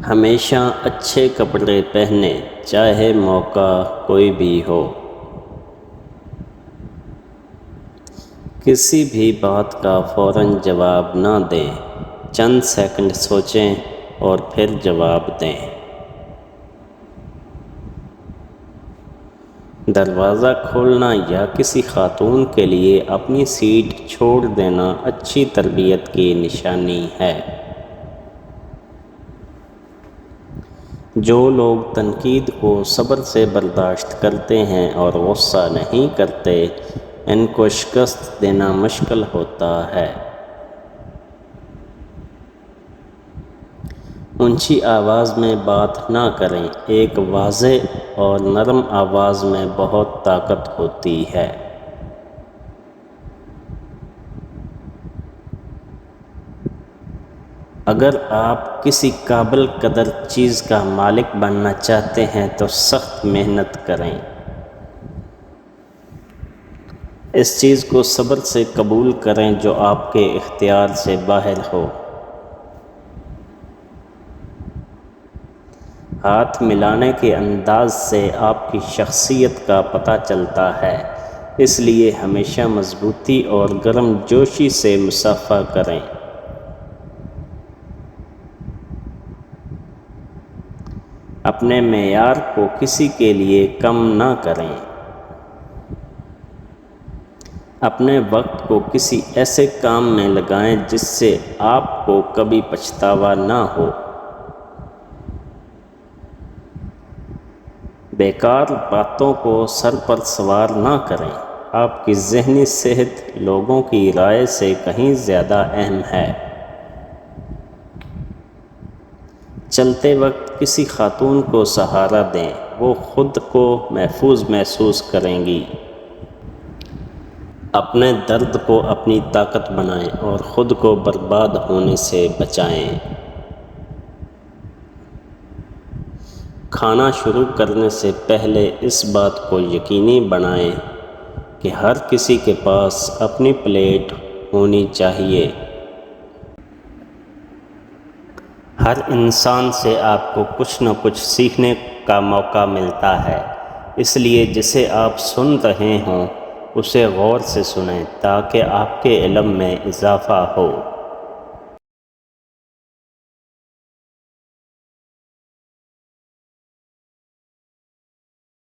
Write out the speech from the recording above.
ہمیشہ اچھے کپڑے پہنیں چاہے موقع کوئی بھی ہو۔ کسی بھی بات کا فوراً جواب نہ دیں، چند سیکنڈ سوچیں اور پھر جواب دیں۔ دروازہ کھولنا یا کسی خاتون کے لیے اپنی سیٹ چھوڑ دینا اچھی تربیت کی نشانی ہے۔ جو لوگ تنقید کو صبر سے برداشت کرتے ہیں اور غصہ نہیں کرتے، ان کو شکست دینا مشکل ہوتا ہے۔ اونچی آواز میں بات نہ کریں، ایک واضح اور نرم آواز میں بہت طاقت ہوتی ہے۔ اگر آپ کسی قابل قدر چیز کا مالک بننا چاہتے ہیں تو سخت محنت کریں۔ اس چیز کو صبر سے قبول کریں جو آپ کے اختیار سے باہر ہو۔ ہاتھ ملانے کے انداز سے آپ کی شخصیت کا پتہ چلتا ہے، اس لیے ہمیشہ مضبوطی اور گرم جوشی سے مصافحہ کریں۔ اپنے معیار کو کسی کے لیے کم نہ کریں۔ اپنے وقت کو کسی ایسے کام میں لگائیں جس سے آپ کو کبھی پچھتاوا نہ ہو۔ بیکار باتوں کو سر پر سوار نہ کریں، آپ کی ذہنی صحت لوگوں کی رائے سے کہیں زیادہ اہم ہے۔ چلتے وقت کسی خاتون کو سہارا دیں، وہ خود کو محفوظ محسوس کریں گی۔ اپنے درد کو اپنی طاقت بنائیں اور خود کو برباد ہونے سے بچائیں۔ کھانا شروع کرنے سے پہلے اس بات کو یقینی بنائیں کہ ہر کسی کے پاس اپنی پلیٹ ہونی چاہیے۔ ہر انسان سے آپ کو کچھ نہ کچھ سیکھنے کا موقع ملتا ہے، اس لیے جسے آپ سن رہے ہوں اسے غور سے سنیں تاکہ آپ کے علم میں اضافہ ہو۔